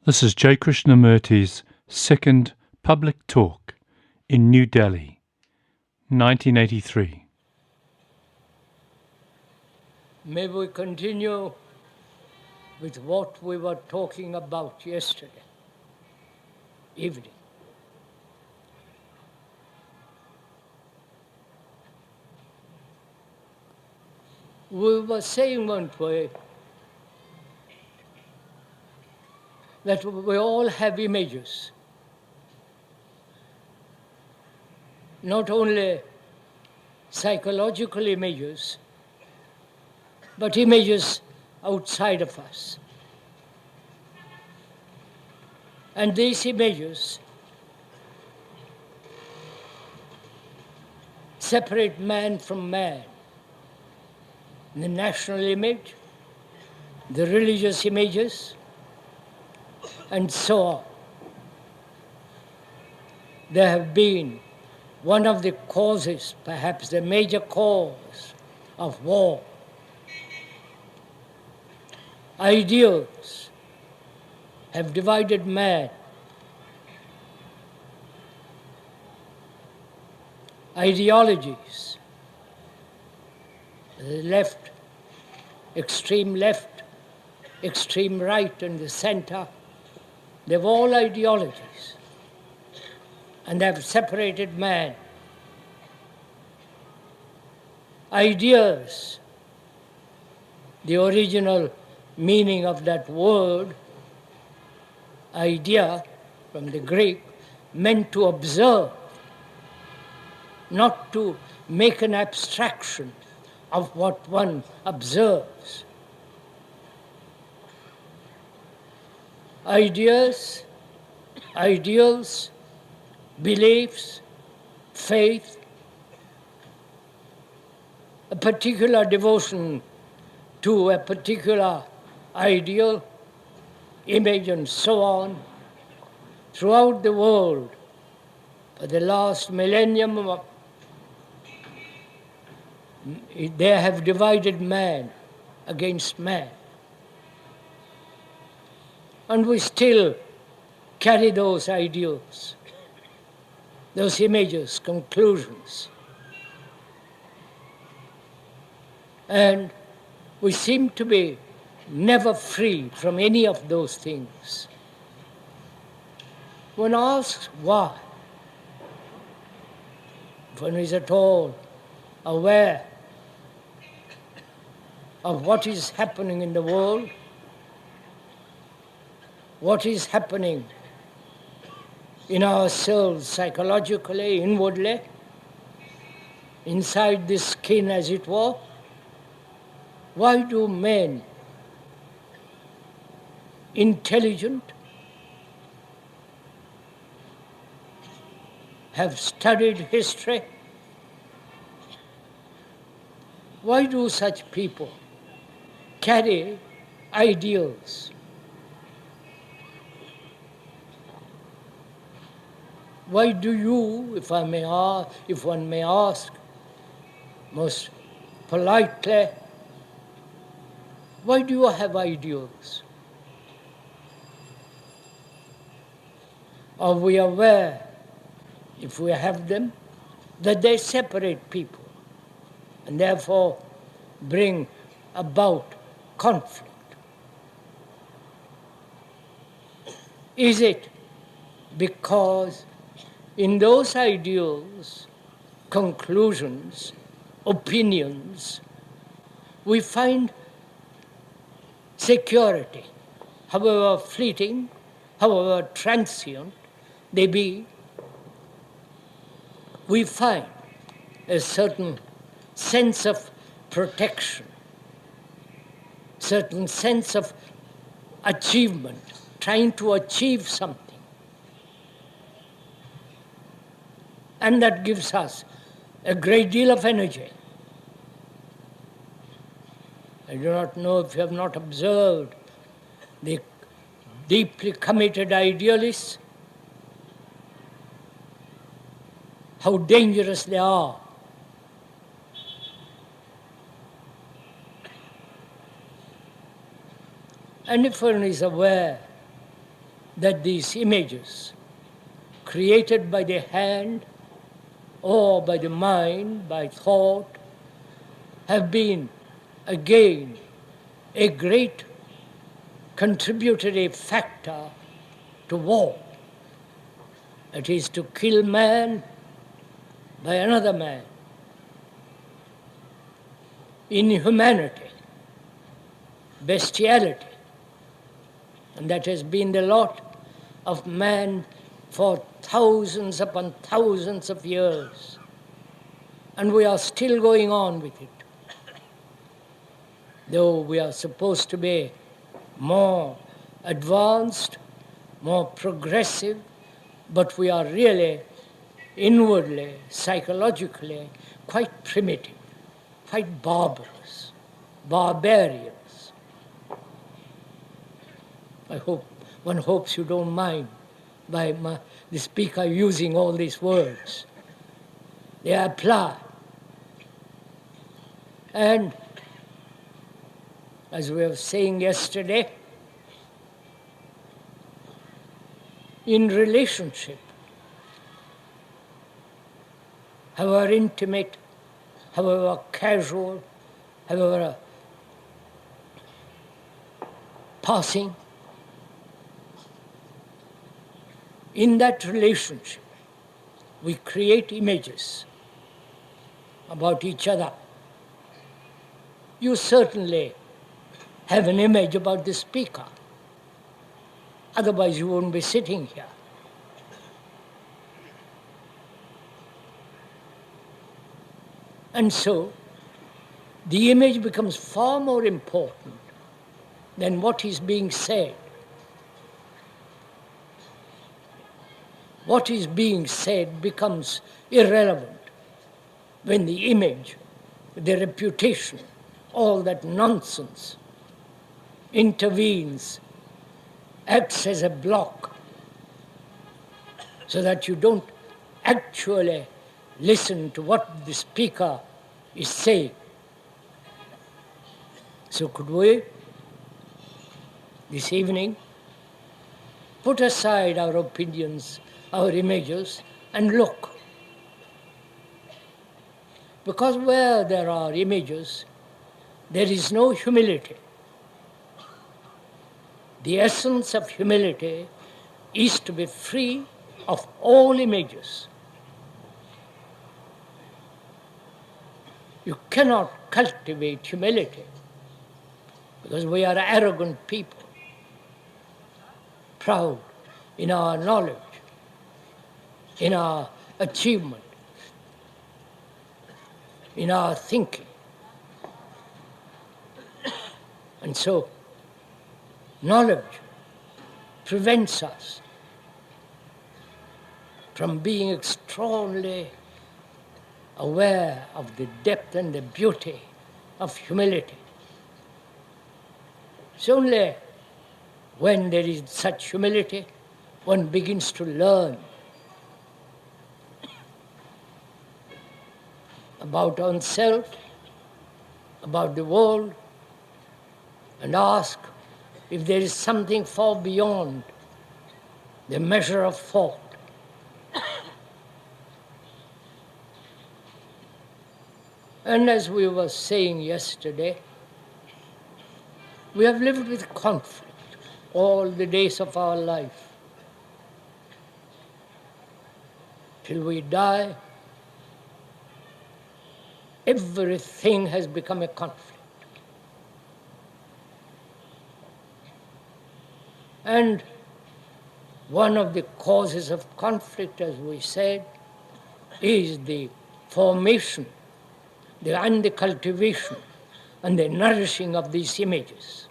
This is J. Krishnamurti's second public talk in New Delhi, 1983. May we continue with what we were talking about yesterday evening. We were saying, weren't we, that we all have images. Not only psychological images, but images outside of us. And these images separate man from man. The national image, the religious images, and so on. They have been one of the causes, perhaps the major cause of war. Ideals have divided man. Ideologies, the left, extreme right, and the center, they've all ideologies, and they've separated man. Ideas, the original meaning of that word, idea, from the Greek, meant to observe, not to make an abstraction of what one observes. Ideas, ideals, beliefs, faith, a particular devotion to a particular ideal, image, and so on, throughout the world for the last millennium, they have divided man against man. And we still carry those ideals, those images, conclusions. And we seem to be never free from any of those things. When asked why, if one is at all aware of what is happening in the world, what is happening in ourselves psychologically, inwardly, inside this skin as it were, why do men, intelligent, have studied history, why do such people carry ideals? Why do you, if one may ask most politely, why do you have ideals? Are we aware, if we have them, that they separate people and therefore bring about conflict? Is it because in those ideals, conclusions, opinions, we find security, however fleeting, however transient they be? We find a certain sense of protection, certain sense of achievement, trying to achieve something. And that gives us a great deal of energy. I do not know if you have not observed the deeply committed idealists, how dangerous they are. And if one is aware that these images, created by the hand or by the mind, by thought, have been, again, a great contributory factor to war. It is to kill man by another man. Inhumanity, bestiality, and that has been the lot of man for thousands upon thousands of years. And we are still going on with it. Though we are supposed to be more advanced, more progressive, but we are really inwardly, psychologically, quite primitive, quite barbarous, barbarians. One hopes you don't mind by the speaker using all these words. They apply. And as we were saying yesterday, in relationship, however intimate, however casual, however passing, in that relationship, we create images about each other. You certainly have an image about the speaker. Otherwise, you wouldn't be sitting here. And so, the image becomes far more important than what is being said. What is being said becomes irrelevant when the image, the reputation, all that nonsense intervenes, acts as a block, so that you don't actually listen to what the speaker is saying. So could we, this evening, put aside our opinions, our images, and look? Because where there are images, there is no humility. The essence of humility is to be free of all images. You cannot cultivate humility because we are arrogant people, proud in our knowledge, in our achievement, in our thinking. And so, knowledge prevents us from being extraordinarily aware of the depth and the beauty of humility. It's only when there is such humility, one begins to learn about oneself, about the world, and ask if there is something far beyond the measure of thought. And as we were saying yesterday, we have lived with conflict all the days of our life. Till we die, everything has become a conflict. And one of the causes of conflict, as we said, is the formation and the cultivation and the nourishing of these images.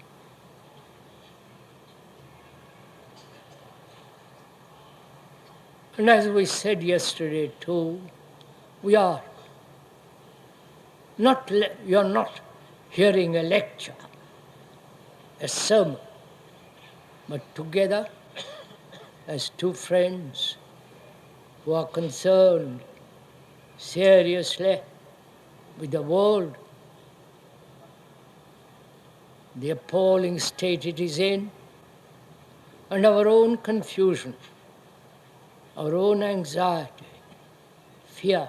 And as we said yesterday too, you're not hearing a lecture, a sermon, but together as two friends who are concerned seriously with the world, the appalling state it is in, and our own confusion, our own anxiety, fear,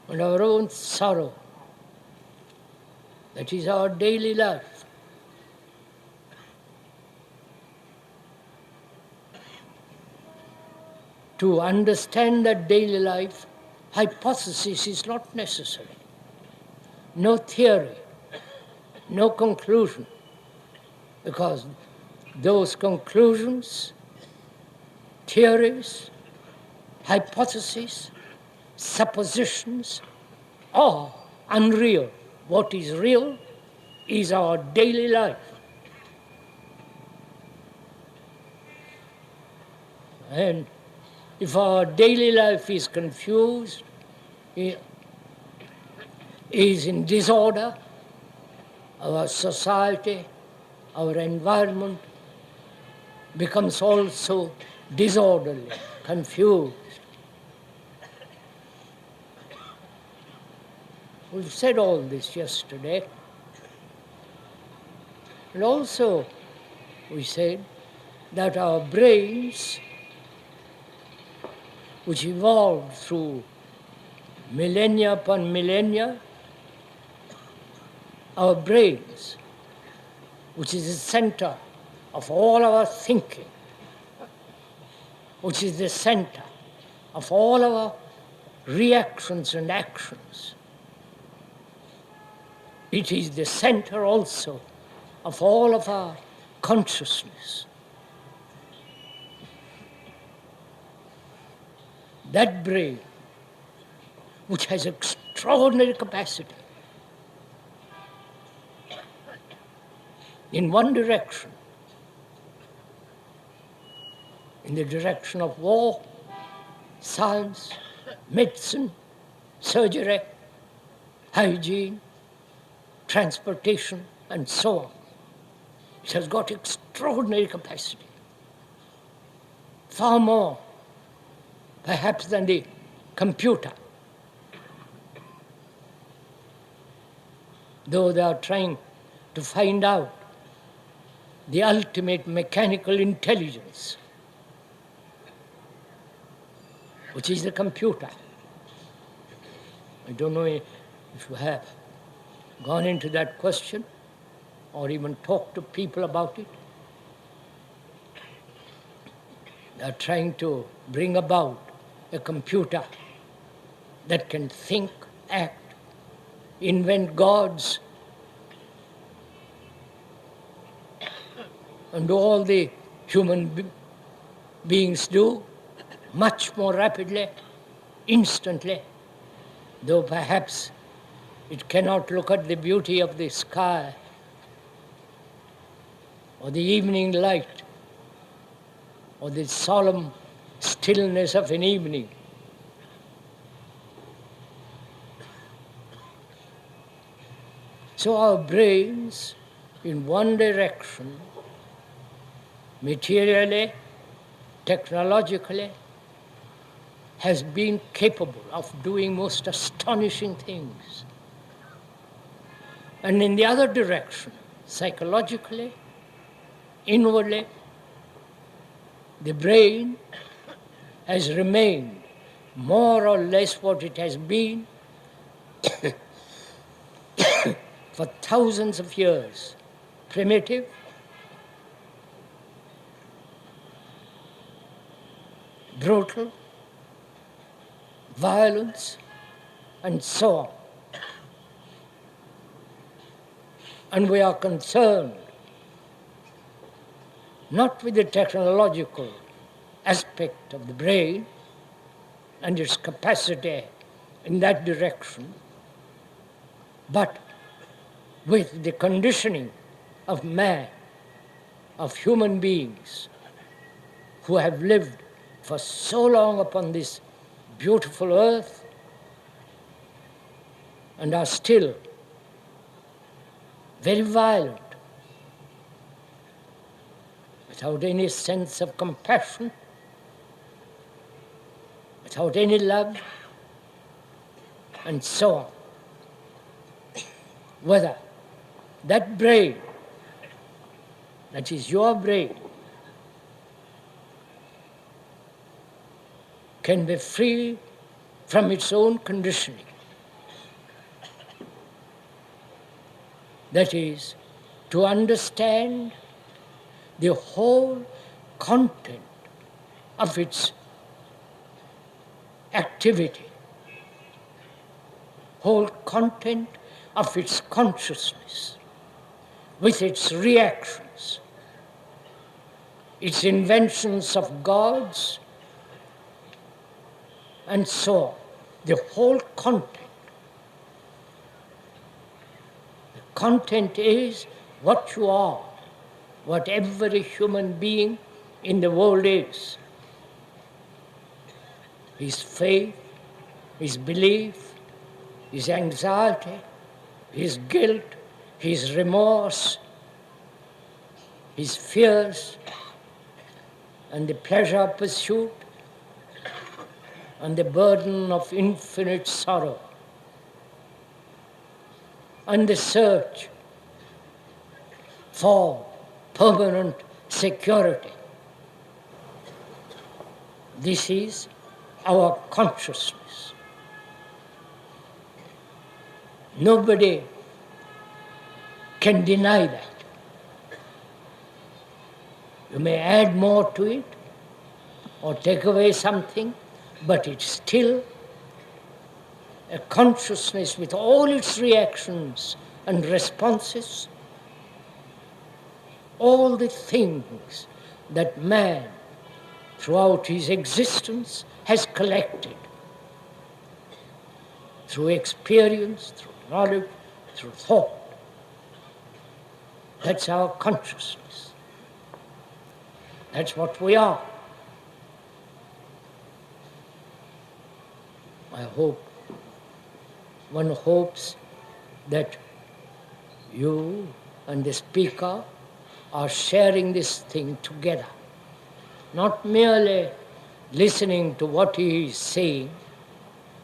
and our own sorrow. That is our daily life. To understand that daily life, hypothesis is not necessary. No theory, no conclusion, because those conclusions, theories, hypotheses, suppositions are unreal. What is real is our daily life. And if our daily life is confused, is in disorder, our society, our environment becomes also disorderly, confused. We've said all this yesterday. And also we said that our brains, which evolved through millennia upon millennia, our brains, which is the center of all our thinking, which is the center of all our reactions and actions. It is the center also of all of our consciousness. That brain, which has extraordinary capacity in one direction, in the direction of war, science, medicine, surgery, hygiene, transportation, and so on. It has got extraordinary capacity, far more perhaps than the computer. Though they are trying to find out the ultimate mechanical intelligence, which is the computer. I don't know if you have gone into that question or even talked to people about it. They are trying to bring about a computer that can think, act, invent gods, and all the human beings do much more rapidly, instantly, though perhaps it cannot look at the beauty of the sky or the evening light or the solemn stillness of an evening. So our brains, in one direction, materially, technologically, has been capable of doing most astonishing things. And in the other direction, psychologically, inwardly, the brain has remained more or less what it has been for thousands of years, primitive, brutal, violence, and so on. And we are concerned not with the technological aspect of the brain and its capacity in that direction, but with the conditioning of man, of human beings who have lived for so long upon this beautiful earth and are still very violent, without any sense of compassion, without any love, and so on. Whether that brain that is your brain, can be free from its own conditioning. That is, to understand the whole content of its activity, whole content of its consciousness, with its reactions, its inventions of gods, and so on. The whole content. The content is what you are, what every human being in the world is. His faith, his belief, his anxiety, his guilt, his remorse, his fears, and the pleasure pursuit, and the burden of infinite sorrow, and the search for permanent security. This is our consciousness. Nobody can deny that. You may add more to it or take away something, but it's still a consciousness with all its reactions and responses, all the things that man throughout his existence has collected through experience, through knowledge, through thought. That's our consciousness. That's what we are. One hopes that you and the speaker are sharing this thing together, not merely listening to what he is saying,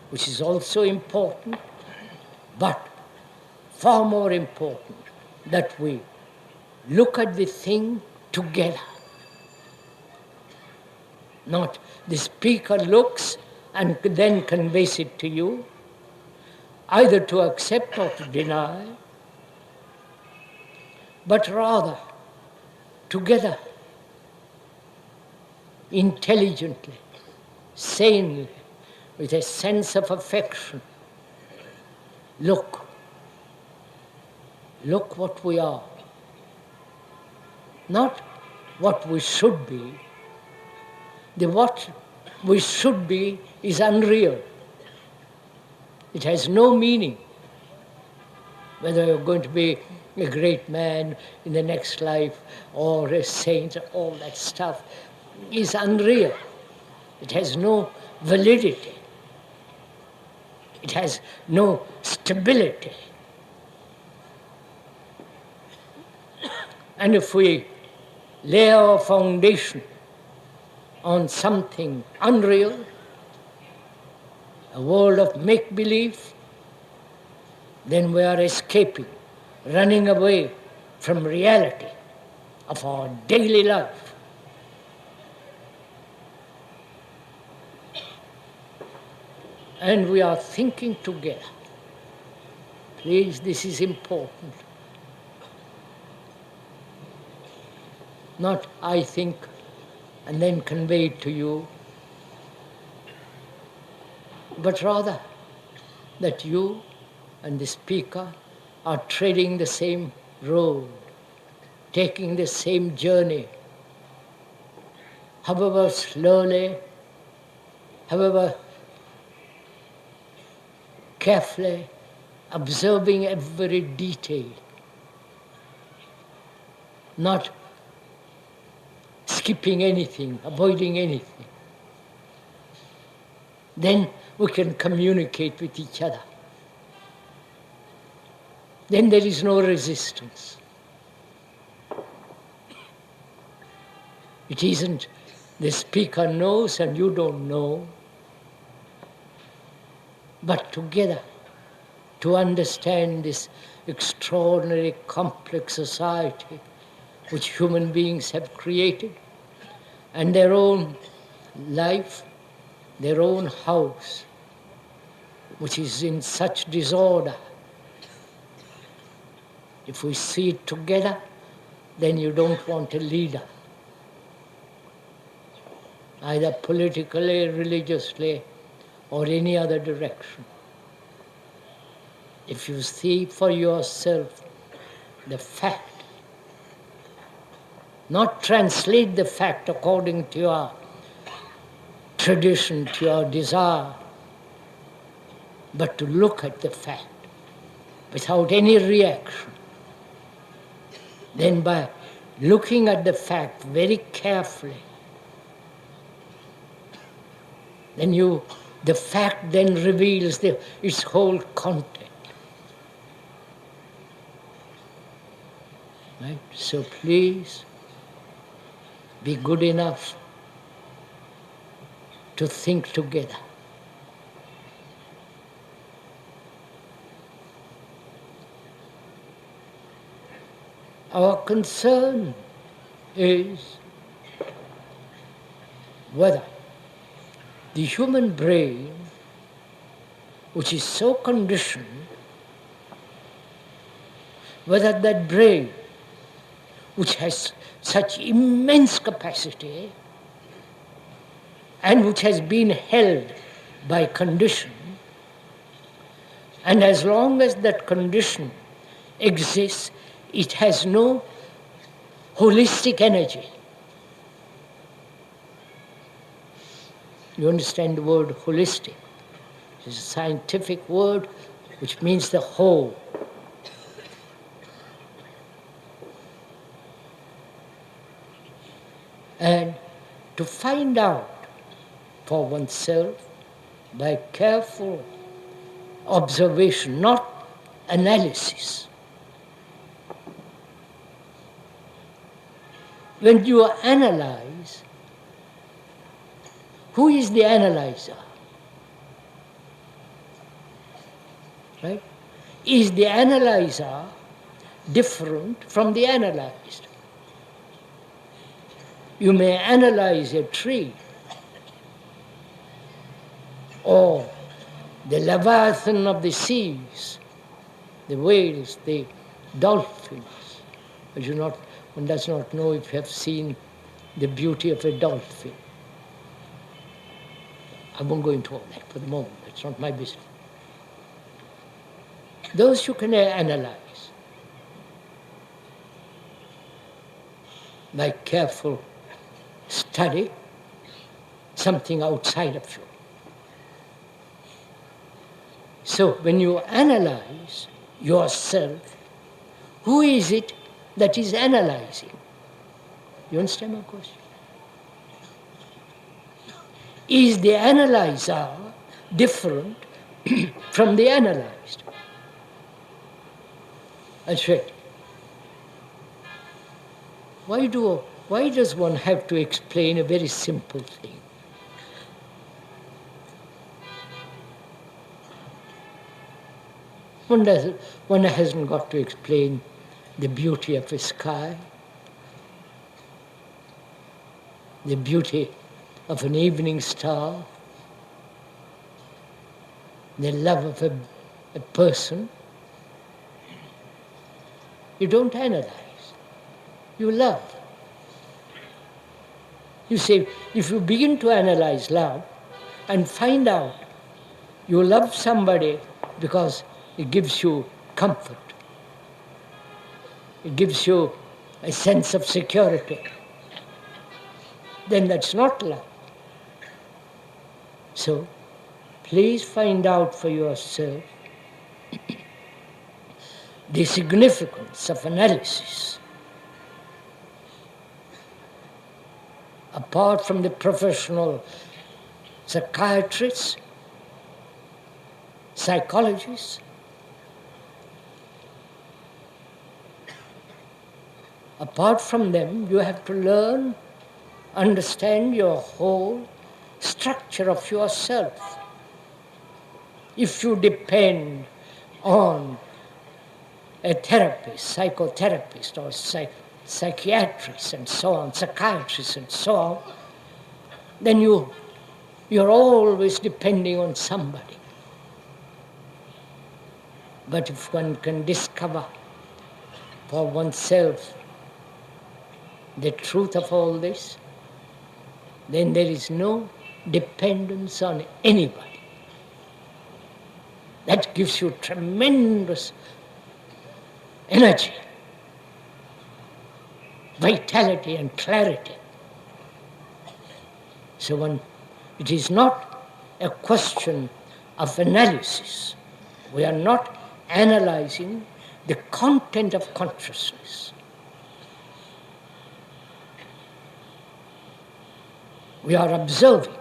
which is also important, but far more important that we look at the thing together. Not the speaker looks and then conveys it to you, either to accept or to deny, but rather together, intelligently, sanely, with a sense of affection. Look what we are. Not what we should be. The what we should be is unreal. It has no meaning. Whether you're going to be a great man in the next life or a saint, all that stuff is unreal. It has no validity. It has no stability. And if we lay our foundation on something unreal, a world of make-believe, then we are escaping, running away from reality of our daily life. And we are thinking together. Please, this is important. Not I think and then convey it to you, but rather that you and the speaker are treading the same road, taking the same journey, however slowly, however carefully, observing every detail, not skipping anything, avoiding anything. Then we can communicate with each other. Then there is no resistance. It isn't the speaker knows and you don't know, but together to understand this extraordinary complex society which human beings have created, and their own life, their own house, which is in such disorder. If we see it together, then you don't want a leader, either politically, religiously, or any other direction. If you see for yourself the fact, not translate the fact according to your tradition, to your desire, but to look at the fact without any reaction. Then by looking at the fact very carefully, then the fact then reveals its whole content. Right? So please be good enough to think together. Our concern is whether the human brain, which is so conditioned, whether that brain, which has such immense capacity and which has been held by condition, and as long as that condition exists, it has no holistic energy. You understand the word holistic? It's a scientific word which means the whole. And to find out for oneself by careful observation, not analysis. When you analyze, who is the analyzer? Right? Is the analyzer different from the analyzed? You may analyze a tree or the leviathan of the seas, the whales, the dolphins. One does not know if you have seen the beauty of a dolphin. I won't go into all that for the moment. It's not my business. Those you can analyze by careful study, something outside of you. So when you analyze yourself, who is it that is analyzing? You understand my question? Is the analyzer different from the analyzed? That's right. Why does one have to explain a very simple thing? One hasn't got to explain the beauty of a sky, the beauty of an evening star, the love of a person. You don't analyze, you love. You say, if you begin to analyze love and find out you love somebody because it gives you comfort, it gives you a sense of security, then that's not love. So, please find out for yourself the significance of analysis. Apart from the professional psychiatrists, psychologists, apart from them, you have to learn, understand your whole structure of yourself. If you depend on a therapist, psychotherapist or psychiatrists and so on, psychiatrists and so on, then you're always depending on somebody. But if one can discover for oneself the truth of all this, then there is no dependence on anybody. That gives you tremendous energy, vitality and clarity. So it is not a question of analysis. We are not analyzing the content of consciousness. We are observing.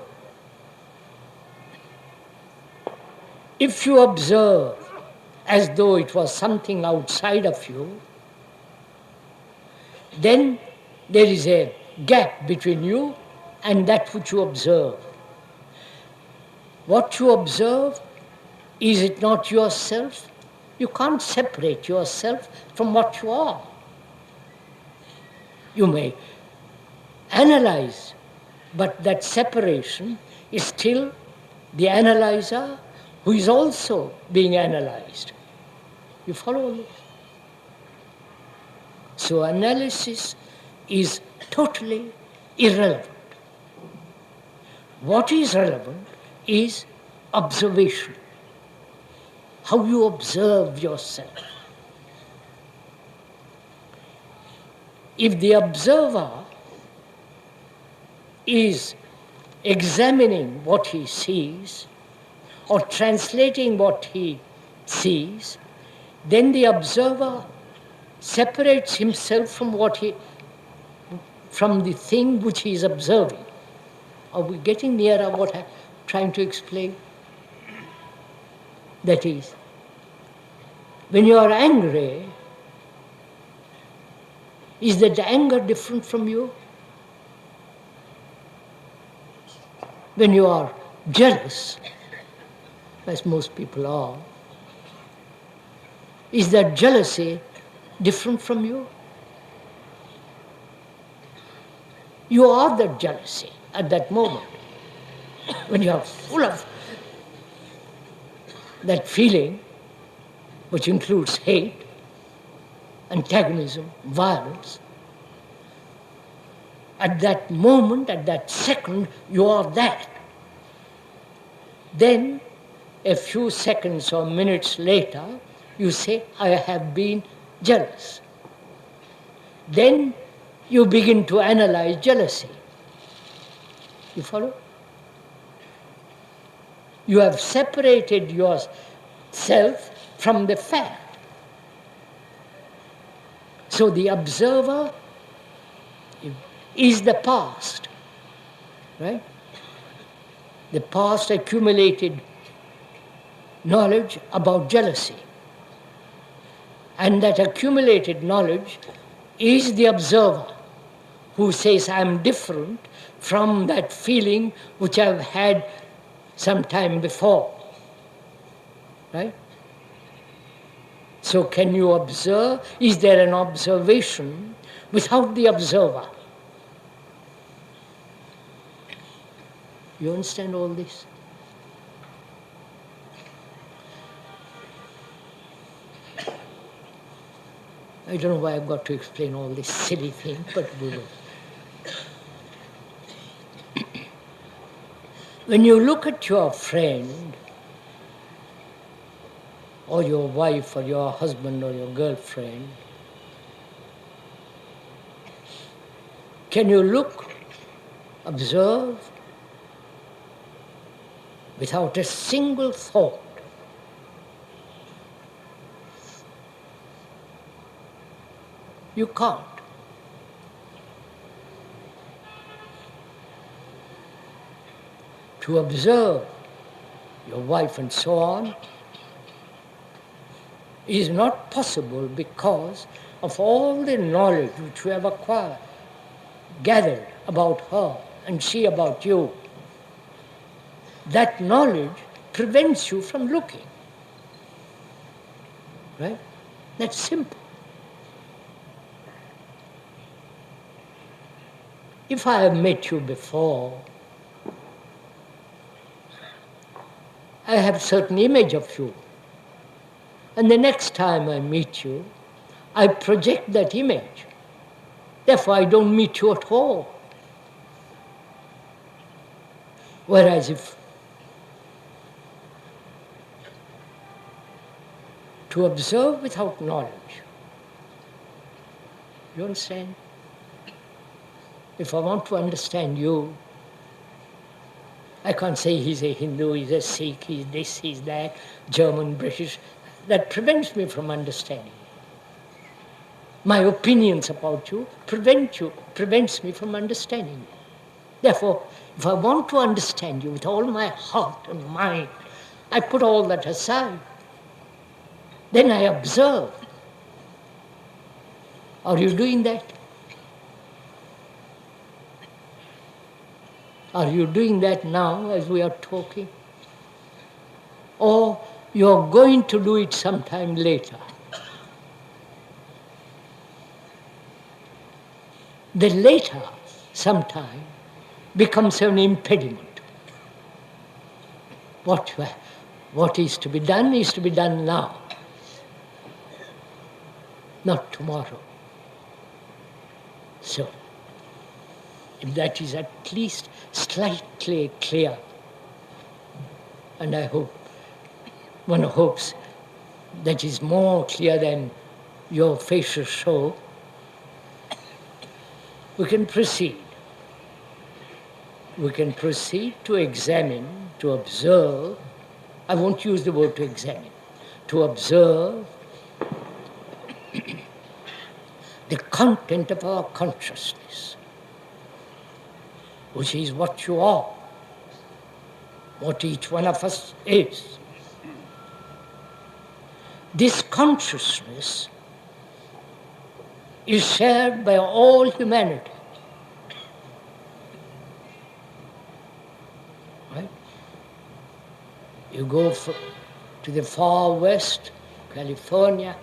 If you observe as though it was something outside of you, then there is a gap between you and that which you observe. What you observe, is it not yourself? You can't separate yourself from what you are. You may analyze, but that separation is still the analyzer who is also being analyzed. You follow this? So analysis is totally irrelevant. What is relevant is observation. How you observe yourself. If the observer is examining what he sees or translating what he sees, then the observer separates himself from from the thing which he is observing. Are we getting nearer what I'm trying to explain? That is, when you are angry, is that anger different from you? When you are jealous, as most people are, is that jealousy different from you? You are that jealousy at that moment. When you are full of that feeling, which includes hate, antagonism, violence, at that moment, at that second, you are that. Then, a few seconds or minutes later, you say, I have been jealous. Then you begin to analyze jealousy. You follow? You have separated yourself from the fact. So the observer is the past, right? The past accumulated knowledge about jealousy. And that accumulated knowledge is the observer who says, I'm different from that feeling which I've had some time before. Right? So can you observe? Is there an observation without the observer? You understand all this? I don't know why I've got to explain all this silly thing, but we will. When you look at your friend, or your wife, or your husband, or your girlfriend, can you look, observe, without a single thought? You can't. To observe your wife and so on is not possible because of all the knowledge which we have acquired, gathered about her and she about you. That knowledge prevents you from looking. Right? That's simple. If I have met you before, I have a certain image of you. And the next time I meet you, I project that image. Therefore, I don't meet you at all. Whereas if to observe without knowledge, you understand? If I want to understand you, I can't say he's a Hindu, he's a Sikh, he's this, he's that, German, British. That prevents me from understanding. My opinions about you prevents me from understanding you. Therefore, if I want to understand you with all my heart and mind, I put all that aside. Then I observe. Are you doing that? Are you doing that now as we are talking? Or you're going to do it sometime later? The later, sometime, becomes an impediment. What is to be done now, not tomorrow. So, if that is at least slightly clear, and I hope, one hopes that is more clear than your facial show, we can proceed. We can proceed to examine, to observe. I won't use the word to examine. To observe the content of our consciousness, which is what you are, what each one of us is. This consciousness is shared by all humanity. Right? You go to the far west, California,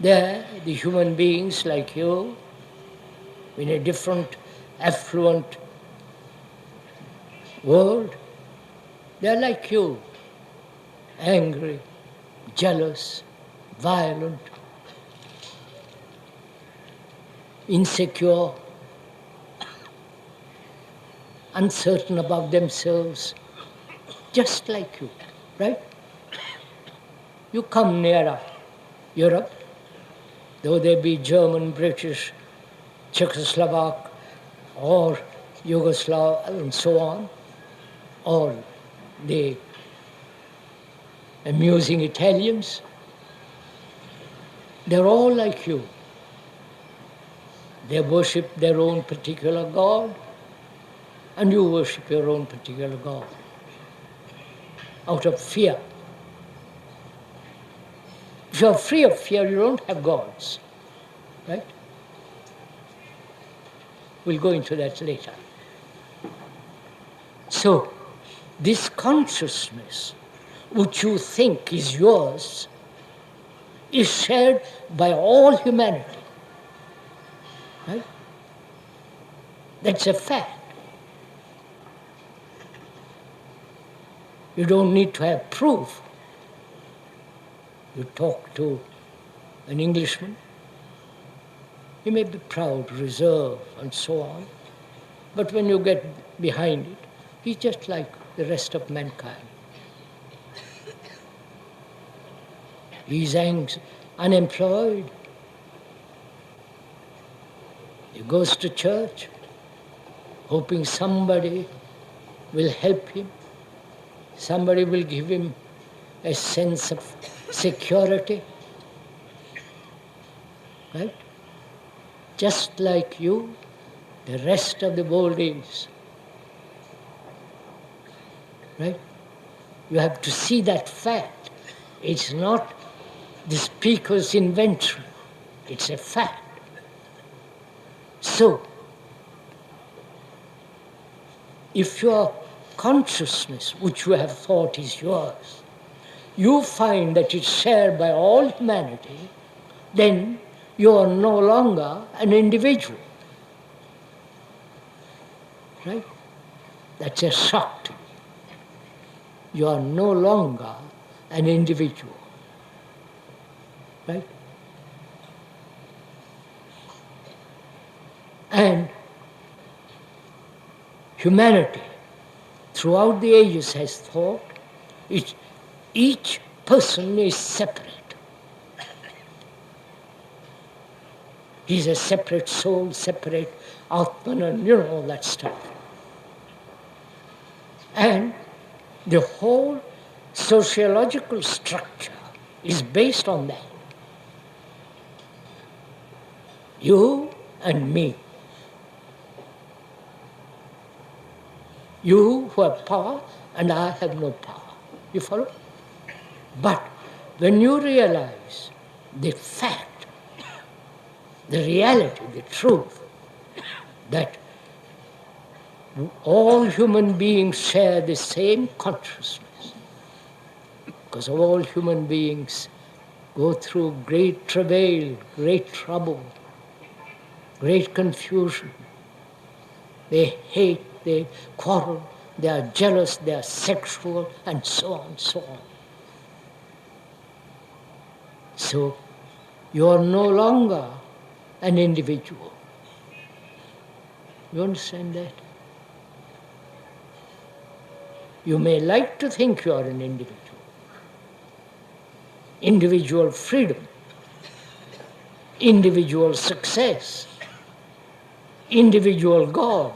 there the human beings like you, in a different, affluent world, they're like you, angry, jealous, violent, insecure, uncertain about themselves, just like you, right? You come nearer Europe, though they be German, British, Czechoslovak, or Yugoslav, and so on, or the amusing Italians, they're all like you. They worship their own particular God, and you worship your own particular God, out of fear. If you're free of fear, you don't have gods, right? We'll go into that later. So, this consciousness, which you think is yours, is shared by all humanity. Right? That's a fact. You don't need to have proof. You talk to an Englishman, he may be proud, reserved, and so on, but when you get behind it, he's just like the rest of mankind. He's unemployed. He goes to church, hoping somebody will help him, somebody will give him a sense of security, right? Just like you, the rest of the world is, right? You have to see that fact. It's not the speaker's invention, it's a fact. So, if your consciousness, which you have thought is yours, you find that it's shared by all humanity, then you are no longer an individual. right? That's a shock to you. You are no longer an individual, right? And humanity, throughout the ages, has thought each person is separate. He's a separate soul, separate Atman, and all that stuff. And the whole sociological structure is based on that. You and me. You who have power and I have no power. You follow? But when you realize the fact, the reality, the truth, that all human beings share the same consciousness, because all human beings go through great travail, great trouble, great confusion. They hate, they quarrel, they are jealous, they are sexual, and so on, so on. So you are no longer an individual. You understand that? You may like to think you are an individual. Individual freedom, individual success, individual God,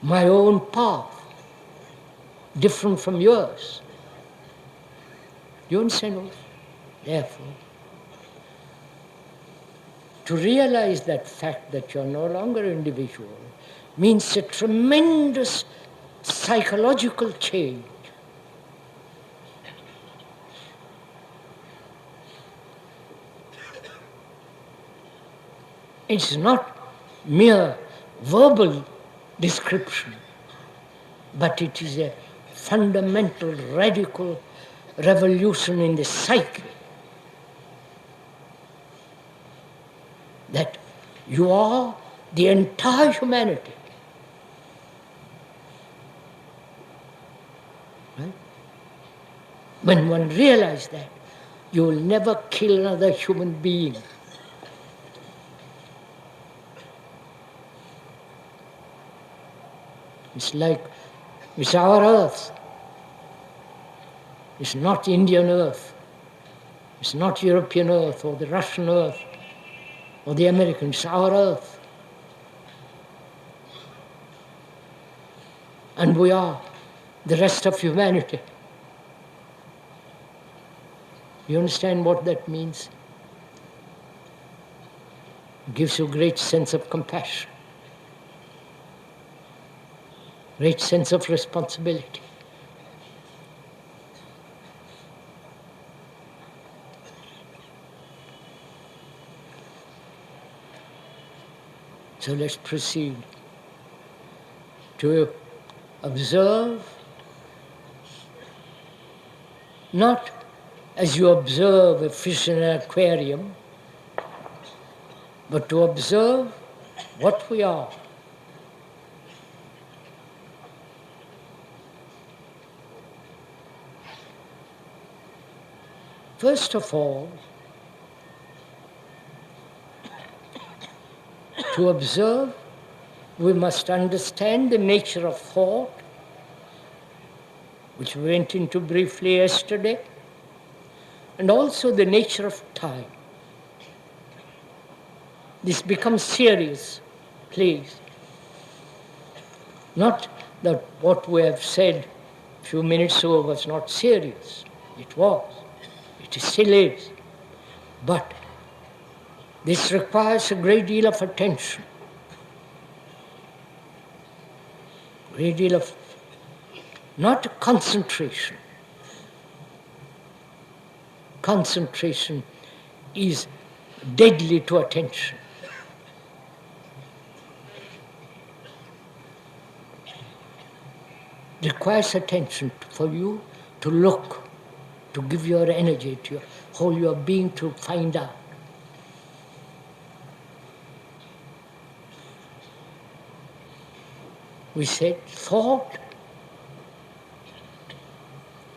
my own path, different from yours. You understand all? Therefore, to realize that fact that you are no longer individual means a tremendous psychological change. It's not mere verbal description, but it is a fundamental, radical revolution in the psyche. That you are the entire humanity. Right? When one realizes that, you will never kill another human being. It's like, it's our earth. It's not Indian earth. It's not European earth or the Russian earth or the American. It's our earth. And we are the rest of humanity. You understand what that means? It gives you a great sense of compassion, great sense of responsibility. So let's proceed to observe, not as you observe a fish in an aquarium, but to observe what we are. First of all, to observe, we must understand the nature of thought, which we went into briefly yesterday, and also the nature of time. This becomes serious, please. Not that what we have said a few minutes ago was not serious. It was. It still is. But this requires a great deal of attention, a great deal of, not concentration. Concentration is deadly to attention. It requires attention for you to look, to give your energy, to your whole your being to find out. we said thought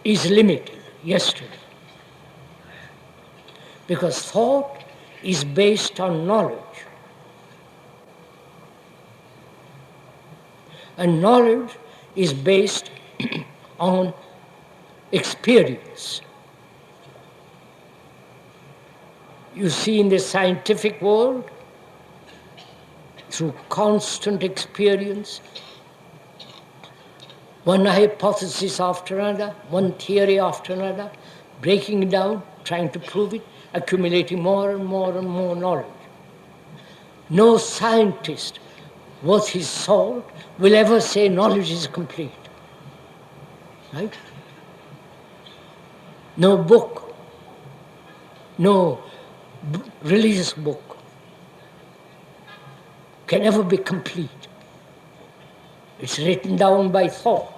is limited yesterday. Because thought is based on knowledge. And knowledge is based on experience. You see, in the scientific world, through constant experience, one hypothesis after another, one theory after another, breaking it down, trying to prove it, accumulating more and more and more knowledge. No scientist worth his salt will ever say knowledge is complete. Right? No book, no religious book can ever be complete. It's written down by thought.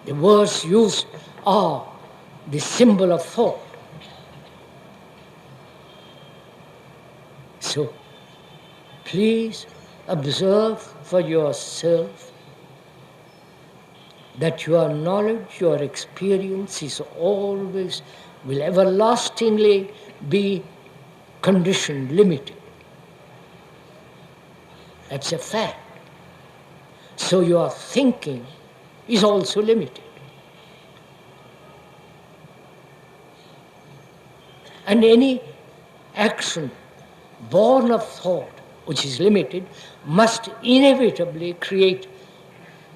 The words used are the symbol of thought. So, please observe for yourself that your knowledge, your experience is always, will everlastingly be conditioned, limited. That's a fact. So your thinking is also limited. And any action born of thought, which is limited, must inevitably create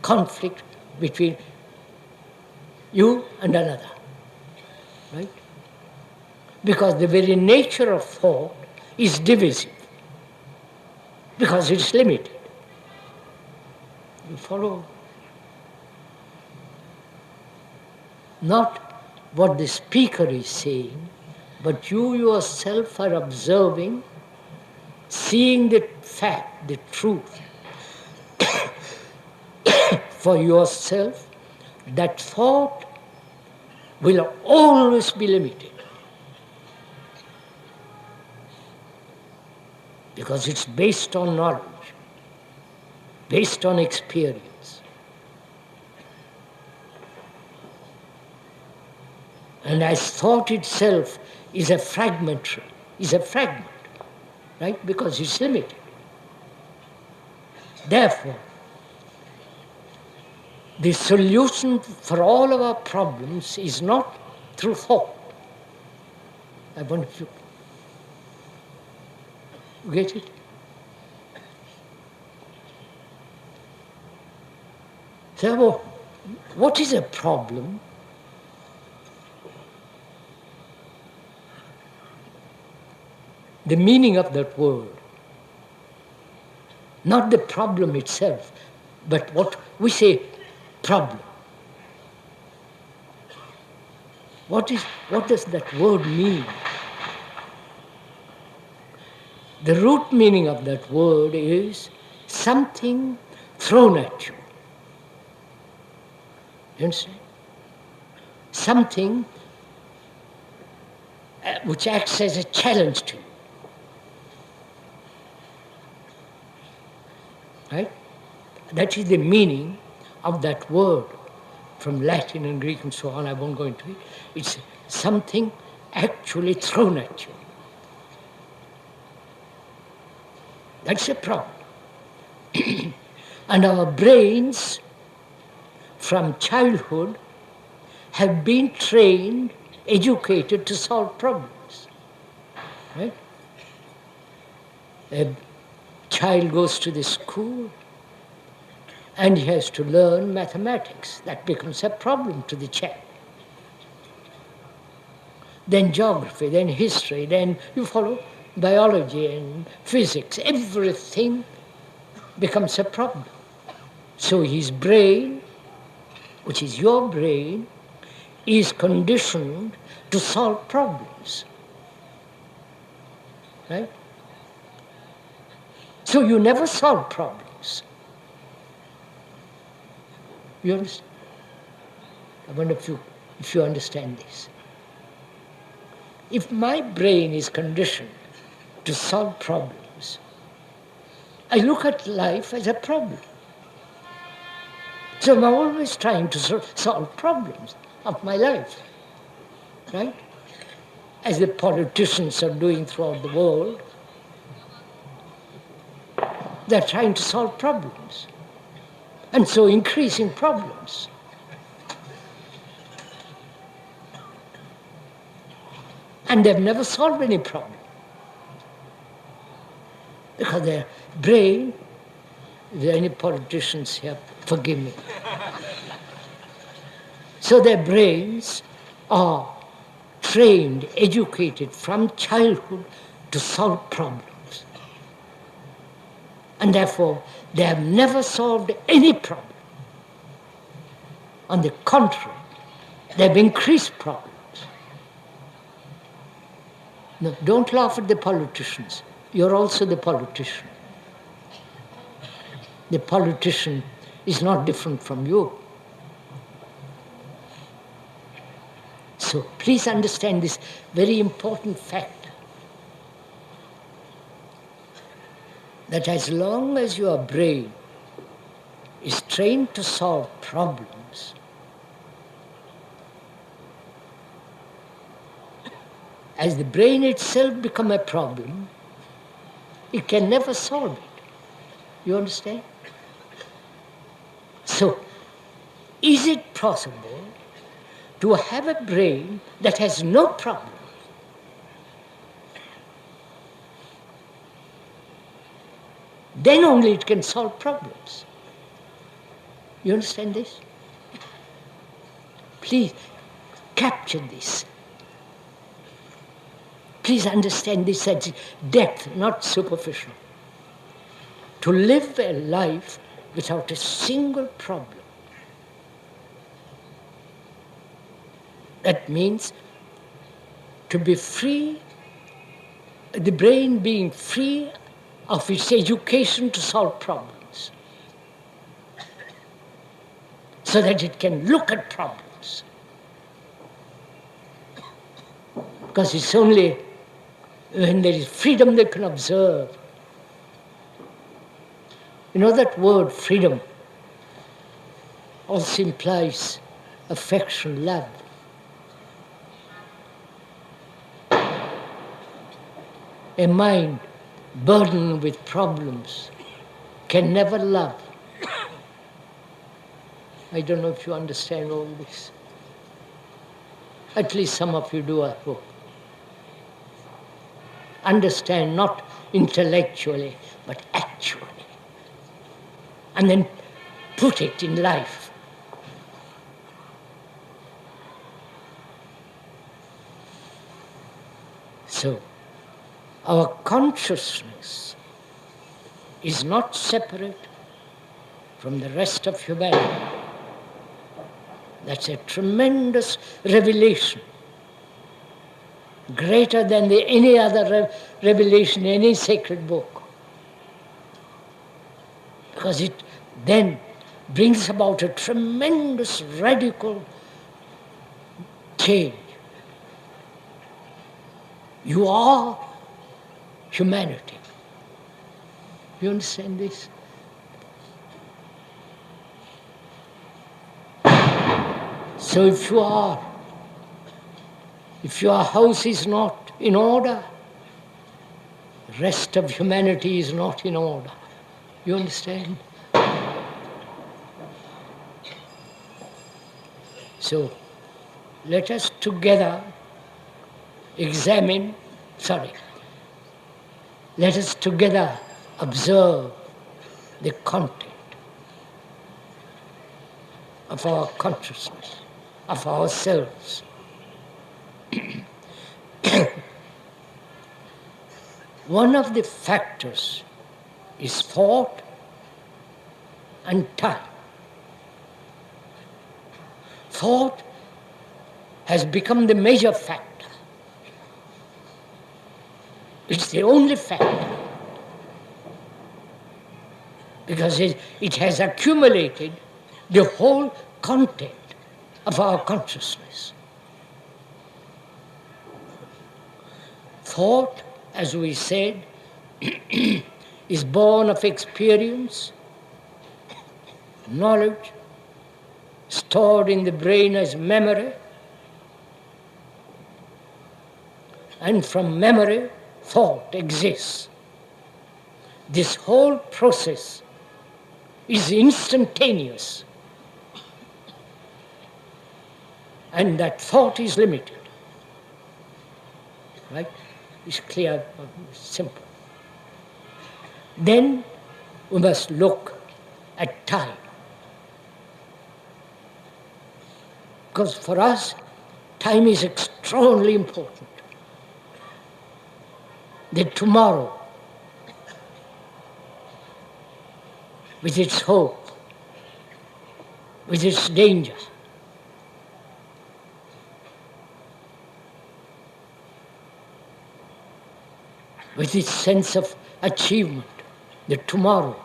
conflict between you and another. Right? Because the very nature of thought is divisive, because it's limited. You follow? Not what the speaker is saying, but you yourself are observing, seeing the fact, the truth for yourself, that thought will always be limited. Because it's based on knowledge, based on experience. And as thought itself is a fragment, right? Because it's limited. Therefore, the solution for all of our problems is not through thought. I wonder if you get it? So, what is a problem? The meaning of that word, not the problem itself, but what we say problem. What does that word mean? The root meaning of that word is something thrown at you. You understand? Something which acts as a challenge to you. Right? That is the meaning of that word from Latin and Greek and so on. I won't go into it. It's something actually thrown at you. That's a problem. And our brains from childhood have been trained, educated to solve problems. Right? A child goes to the school and he has to learn mathematics. That becomes a problem to the child. Then geography, then history, then you follow biology and physics. Everything becomes a problem. So his brain, which is your brain, is conditioned to solve problems. Right? So you never solve problems. You understand? I wonder if you understand this. If my brain is conditioned to solve problems, I look at life as a problem. So I'm always trying to solve problems of my life, right? As the politicians are doing throughout the world, they're trying to solve problems, and so increasing problems. And they've never solved any problem. Because their brain, if there are any politicians here, forgive me. So their brains are trained, educated from childhood to solve problems. And therefore, they have never solved any problem. On the contrary, they've increased problems. No, don't laugh at the politicians. You're also the politician. The politician is not different from you. So please understand this very important fact, that as long as your brain is trained to solve problems, as the brain itself becomes a problem, it can never solve it. You understand? So, is it possible to have a brain that has no problem? Then only it can solve problems. You understand this? Please capture this. Please understand this as depth, not superficial. To live a life without a single problem. That means to be free, the brain being free of its education to solve problems, so that it can look at problems. Because it's only when there is freedom they can observe. You know that word freedom also implies affection, love. A mind burdened with problems can never love. I don't know if you understand all this. At least some of you do, I hope. Understand not intellectually, but actually. And then put it in life. So, our consciousness is not separate from the rest of humanity. That's a tremendous revelation, greater than any other revelation in any sacred book. Because it then brings about a tremendous radical change. You are humanity. You understand this? So if your house is not in order, the rest of humanity is not in order. You understand? So let us together let us together observe the content of our consciousness, of ourselves. One of the factors is thought and time. Thought has become the major factor. It's the only factor, because it has accumulated the whole content of our consciousness. Thought, as we said, is born of experience, knowledge, stored in the brain as memory, and from memory, thought exists. This whole process is instantaneous, and that thought is limited. Right? It's clear, simple. Then we must look at time. Because for us, time is extraordinarily important. The tomorrow, with its hope, with its danger, with its sense of achievement, the tomorrow.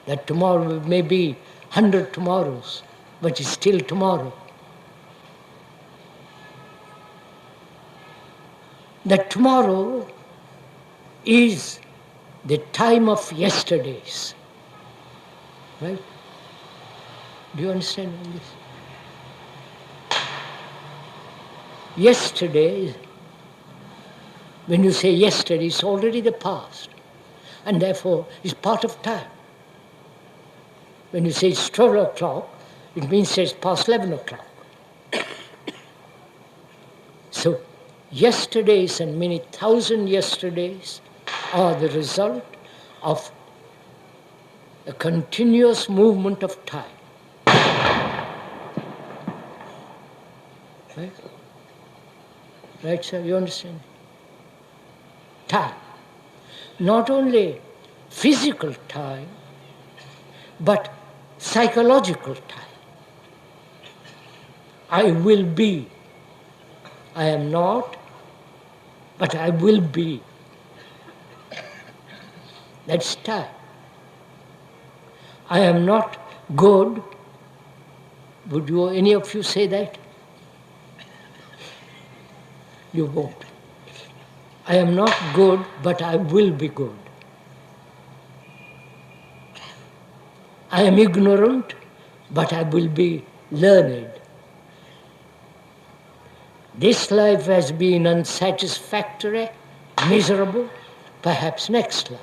That tomorrow may be 100 tomorrows, but it's still tomorrow. That tomorrow is the time of yesterdays. Right? Do you understand all this? Yesterday, when you say yesterday, it's already the past, and therefore is part of time. When you say it's 12 o'clock, it means it's past 11 o'clock. So yesterdays and many thousand yesterdays are the result of a continuous movement of time. Right? Right, sir? You understand? Time. Not only physical time, but psychological time. I will be. I am not, but I will be. That's time. I am not good. Would you, any of you say that? You won't. I am not good, but I will be good. I am ignorant, but I will be learned. This life has been unsatisfactory, miserable, perhaps next life.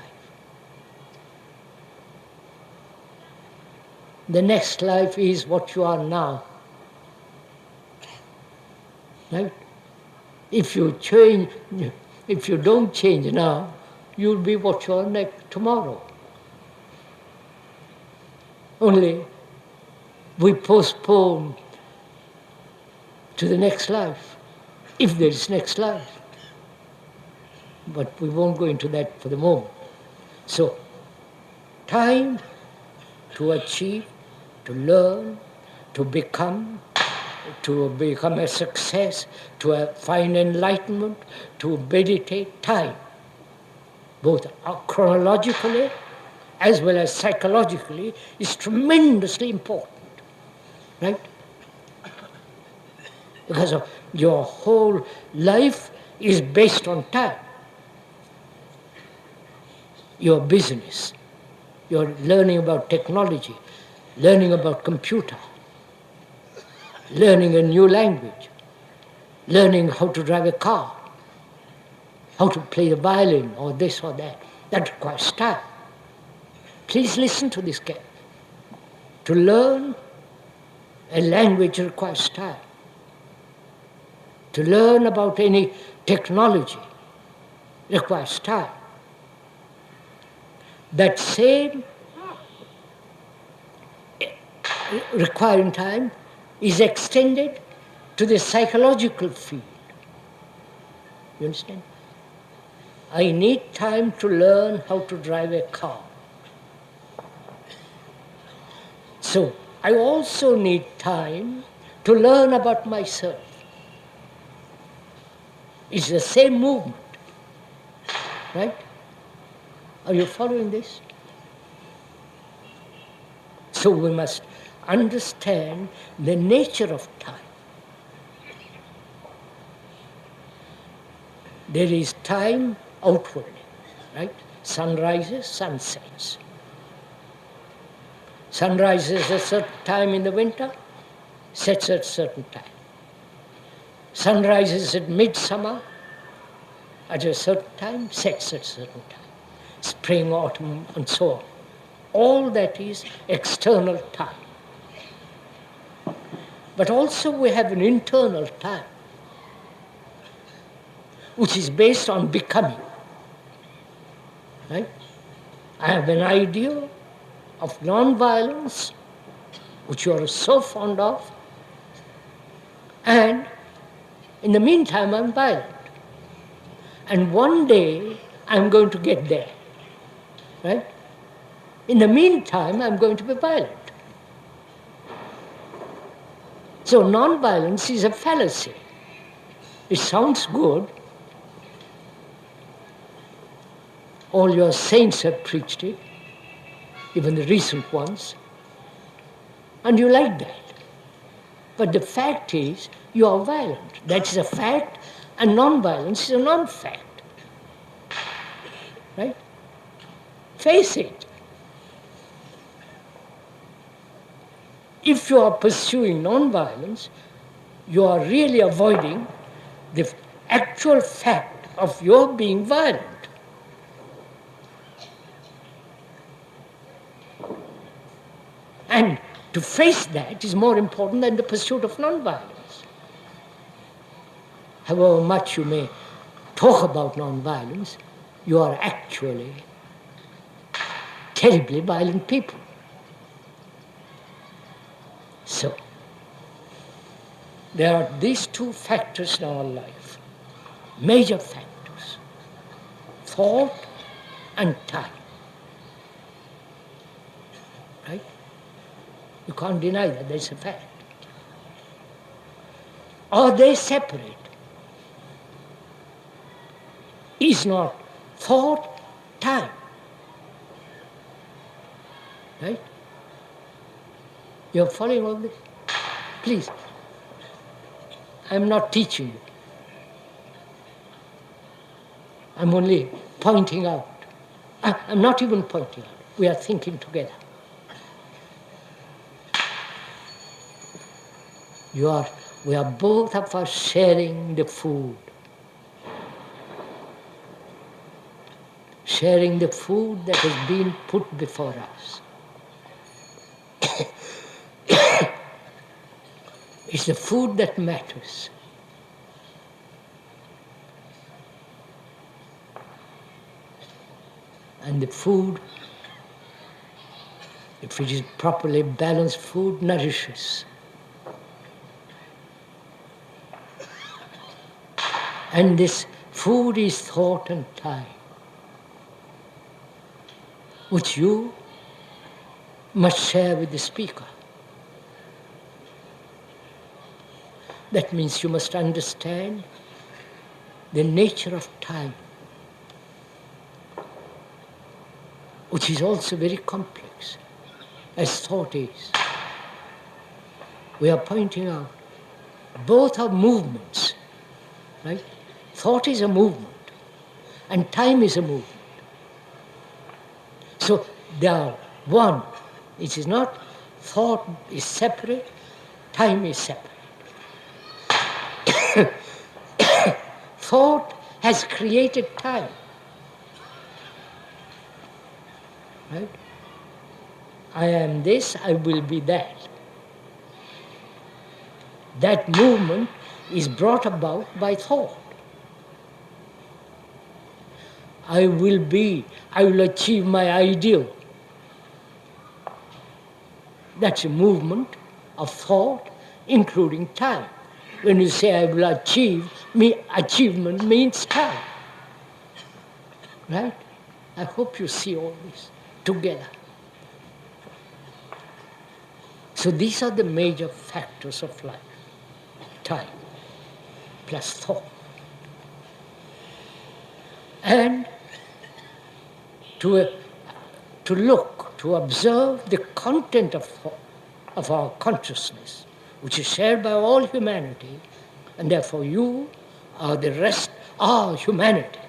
The next life is what you are now. Right? If you don't change now, you'll be what you are tomorrow. Only we postpone to the next life, if there is next life. But we won't go into that for the moment. So, time to achieve, to learn, to become a success, to find enlightenment, to meditate, time, both chronologically as well as psychologically, is tremendously important, right? Because of your whole life is based on time. Your business, your learning about technology, learning about computer, learning a new language, learning how to drive a car, how to play the violin or this or that. That requires time. Please listen to this carefully. To learn a language requires time. To learn about any technology requires time. That same requiring time is extended to the psychological field. You understand? I need time to learn how to drive a car. So I also need time to learn about myself. It's the same movement, right? Are you following this? So we must understand the nature of time. There is time outwardly, right? Sun rises, sun sets. Sun rises at a certain time in the winter, sets at a certain time. Sun rises at midsummer at a certain time, sets at a certain time. Spring, autumn, and so on. All that is external time. But also we have an internal time, which is based on becoming. Right? I have an ideal of non-violence, which you are so fond of, and in the meantime I'm violent. And one day I'm going to get there. Right? In the meantime, I'm going to be violent. So non-violence is a fallacy. It sounds good. All your saints have preached it, even the recent ones, and you like that. But the fact is, you are violent. That is a fact, and non-violence is a non-fact. Right? Face it. If you are pursuing non-violence, you are really avoiding the actual fact of your being violent. And to face that is more important than the pursuit of non-violence. However much you may talk about non-violence, you are actually terribly violent people. So, there are these two factors in our life, major factors, thought and time. Right? You can't deny that, that's a fact. Are they separate? Is not thought time? Right? You're following all this? Please. I'm not teaching you. I'm only pointing out. I'm not even pointing out. We are thinking together. We are both of us sharing the food. Sharing the food that has been put before us. It's the food that matters. And the food, if it is properly balanced food, nourishes. And this food is thought and time, which you must share with the speaker. That means you must understand the nature of time, which is also very complex, as thought is. We are pointing out both are movements, right? Thought is a movement, and time is a movement. So they are one. It is not thought is separate, time is separate. Thought has created time. Right? I am this, I will be that. That movement is brought about by thought. I will achieve my ideal. That's a movement of thought, including time. When you say I will achieve, achievement means time. Right? I hope you see all this together. So these are the major factors of life. Time plus thought. And to look, to observe the content of our consciousness, which is shared by all humanity, and therefore you or the rest are humanity.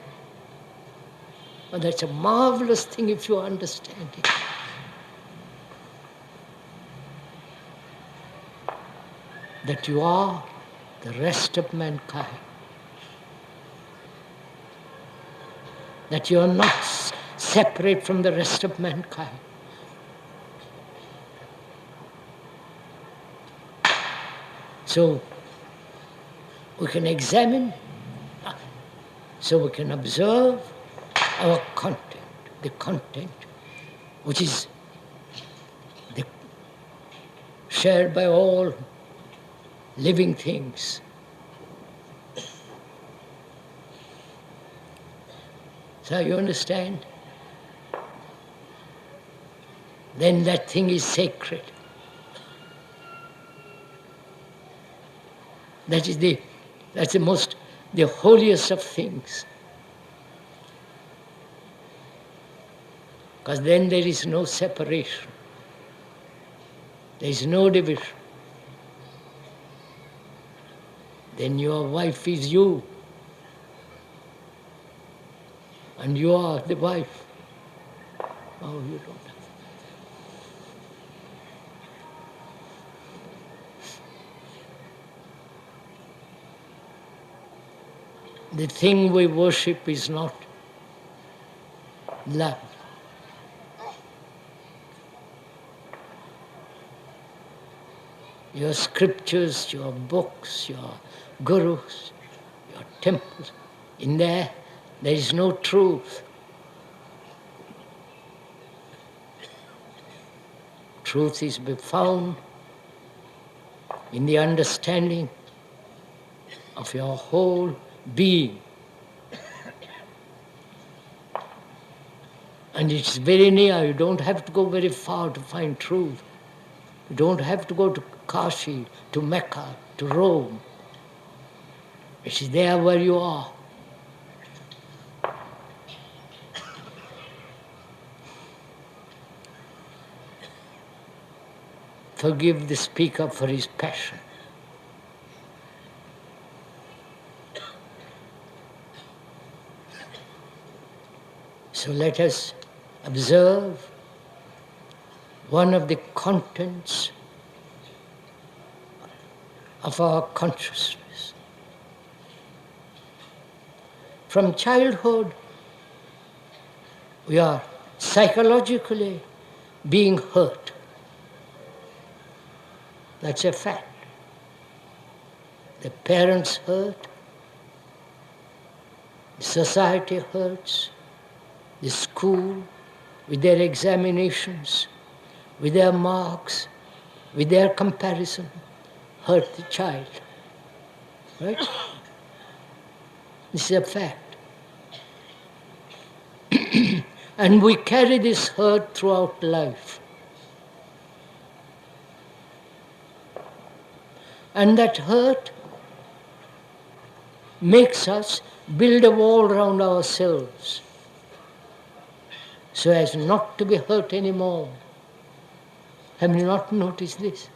And that's a marvelous thing if you understand it. That you are the rest of mankind. That you are not separate from the rest of mankind. So we can examine, so we can observe our content, the content which is shared by all living things. So you understand? Then that thing is sacred. That's the holiest of things. Because then there is no separation. There is no division. Then your wife is you. And you are the wife. Oh, you don't have. The thing we worship is not love. Your scriptures, your books, your gurus, your temples, in there is no truth. Truth is to be found in the understanding of your whole being. And it's very near. You don't have to go very far to find truth. You don't have to go to Kashi, to Mecca, to Rome. It is there where you are. Forgive the speaker for his passion. So let us observe one of the contents of our consciousness. From childhood, we are psychologically being hurt. That's a fact. The parents hurt, the society hurts, the school with their examinations, with their marks, with their comparison, hurt the child. Right? This is a fact. And we carry this hurt throughout life. And that hurt makes us build a wall around ourselves so as not to be hurt anymore. Have you not noticed this?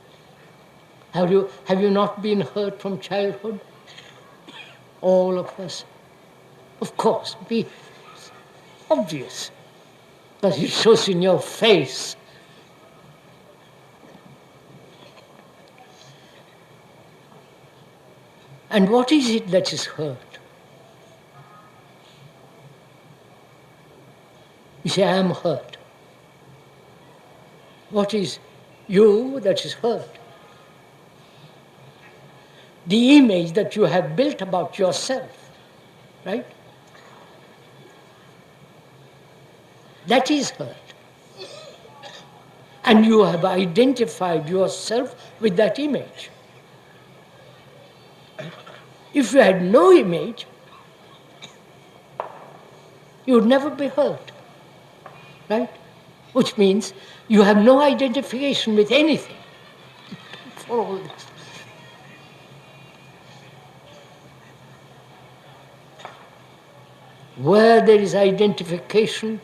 Have you not been hurt from childhood? All of us. Of course, be obvious, but it shows in your face. And what is it that is hurt? You say, I am hurt. What is you that is hurt? The image that you have built about yourself, right? That is hurt. And you have identified yourself with that image. If you had no image, you would never be hurt, right? Which means you have no identification with anything for all this. Where there is identification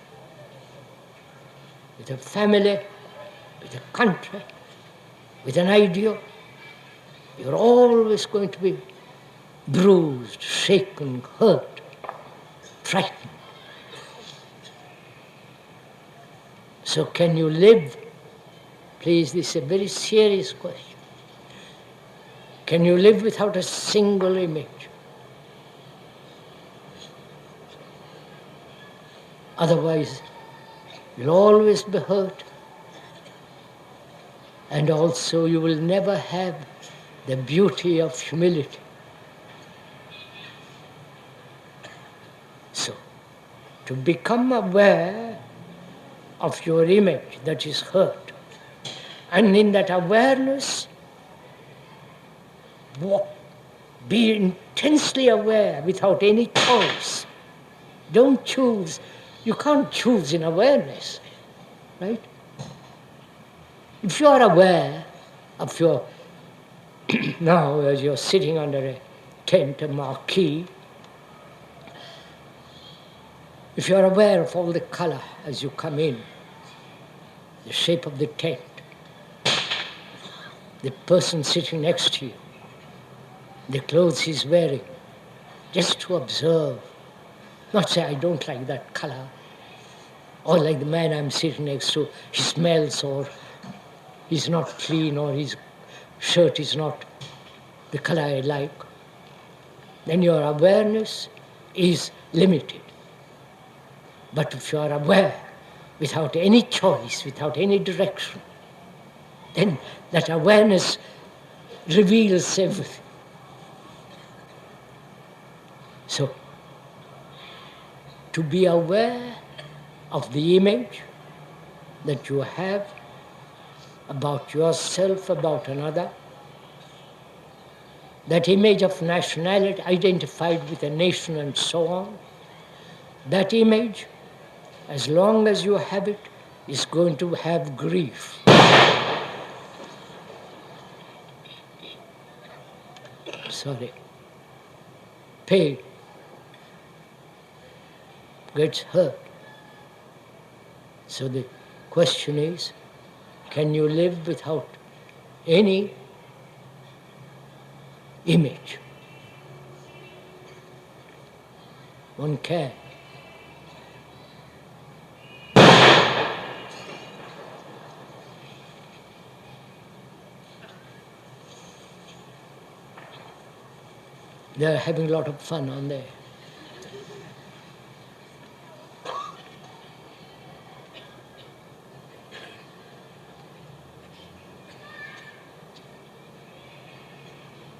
with a family, with a country, with an ideal, you're always going to be bruised, shaken, hurt, frightened. So can you live? Please, this is a very serious question. Can you live without a single image? Otherwise, you'll always be hurt. And also you will never have the beauty of humility. So, to become aware of your image that is hurt, and in that awareness, be intensely aware without any choice. Don't choose. You can't choose in awareness, right? If you are aware of your, now as you're sitting under a tent, a marquee, if you're aware of all the color as you come in, the shape of the tent, the person sitting next to you, the clothes he's wearing, just to observe, not say, I don't like that color, or like the man I'm sitting next to, he smells, or he's not clean, or his shirt is not the color I like. Then your awareness is limited. But if you are aware, without any choice, without any direction, then that awareness reveals everything. So, to be aware of the image that you have about yourself, about another, that image of nationality identified with a nation and so on, that image, as long as you have it, is going to have grief. Sorry. Pain. Gets hurt. So the question is, can you live without any image? One can. They're having a lot of fun on there.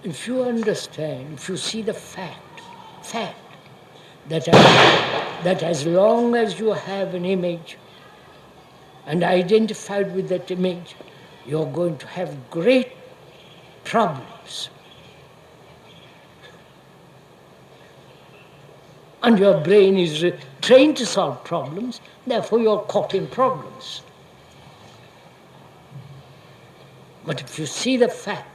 If you understand, if you see the fact that as long as you have an image and identified with that image, you're going to have great problems. And your brain is trained to solve problems, therefore you're caught in problems. But if you see the fact,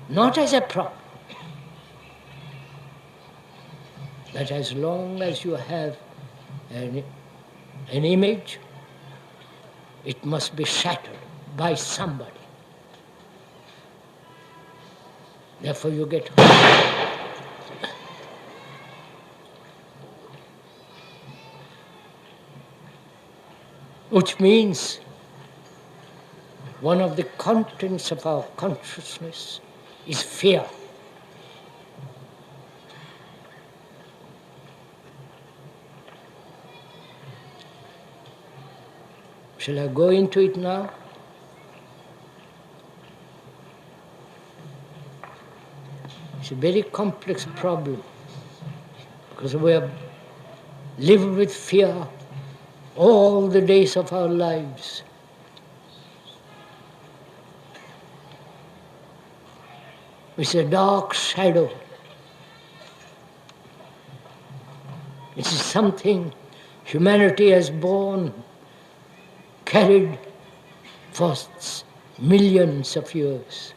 not as a problem, that as long as you have an image, it must be shattered by somebody. Therefore you get hurt. Which means one of the contents of our consciousness is fear. Shall I go into it now? It's a very complex problem because we have lived with fear all the days of our lives. It's a dark shadow. It is something humanity has borne, carried for millions of years.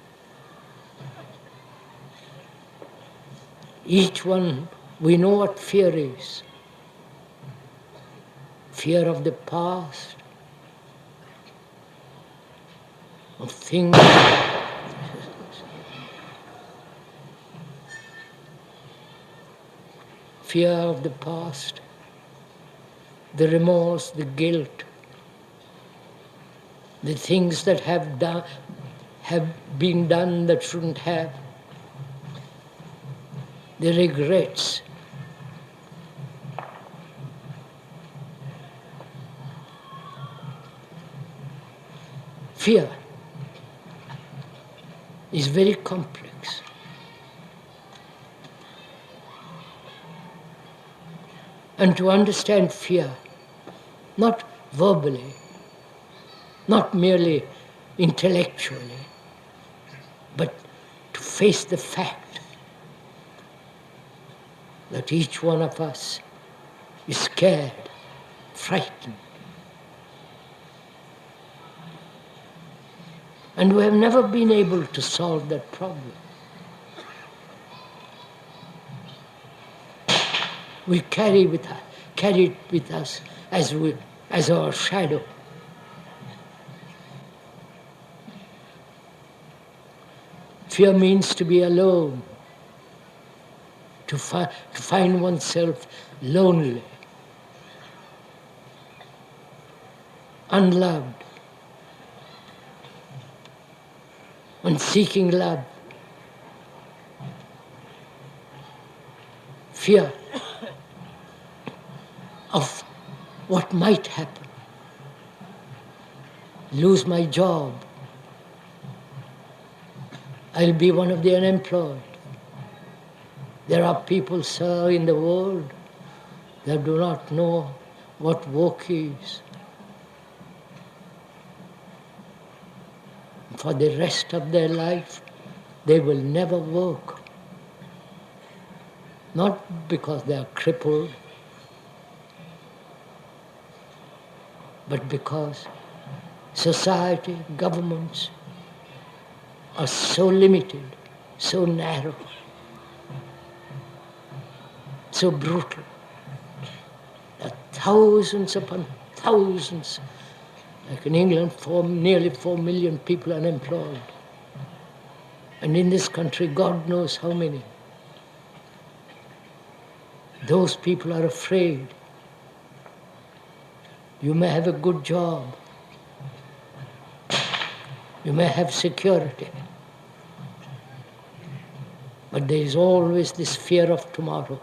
Each one, we know what fear is. Fear of the past, of things. Fear of the past, the remorse, the guilt, the things that have been done that shouldn't have, the regrets. Fear is very complex. And to understand fear, not verbally, not merely intellectually, but to face the fact that each one of us is scared, frightened. And we have never been able to solve that problem. We carry it with us as our shadow. Fear means to be alone, to find oneself lonely, unloved, and seeking love. Fear of what might happen. Lose my job. I'll be one of the unemployed. There are people, sir, in the world that do not know what work is. For the rest of their life, they will never work. Not because they are crippled, but because society, governments are so limited, so narrow, so brutal, that thousands upon thousands, like in England, nearly 4 million people unemployed. And in this country, God knows how many. Those people are afraid. You may have a good job. You may have security. But there is always this fear of tomorrow.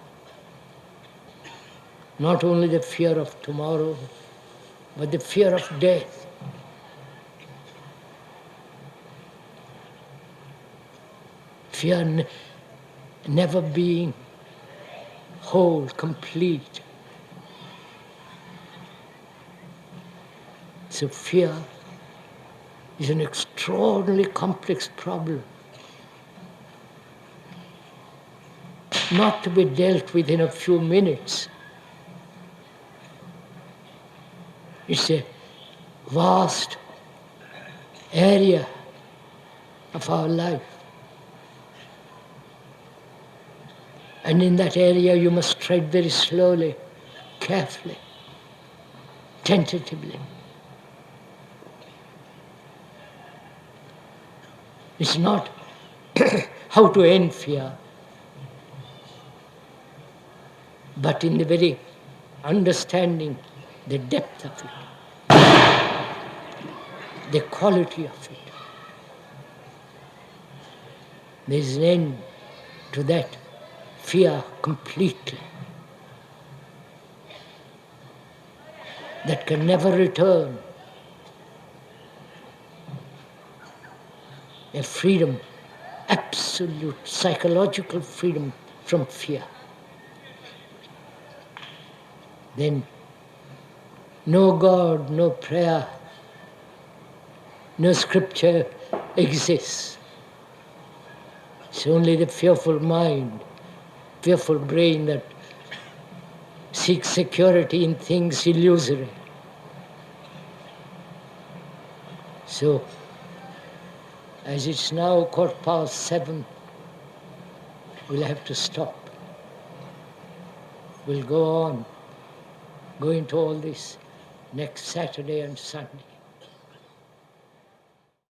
Not only the fear of tomorrow, but the fear of death. Fear never being whole, complete. So fear is an extraordinarily complex problem, not to be dealt with in a few minutes. It's a vast area of our life. And in that area you must tread very slowly, carefully, tentatively. It's not how to end fear, but in the very understanding the depth of it, the quality of it. There is an end to that fear completely, that can never return. A freedom, absolute psychological freedom from fear. Then no God, no prayer, no scripture exists. It's only the fearful mind, fearful brain that seeks security in things illusory. So, as it's now 7:15, we'll have to stop. We'll go on, go into all this next Saturday and Sunday.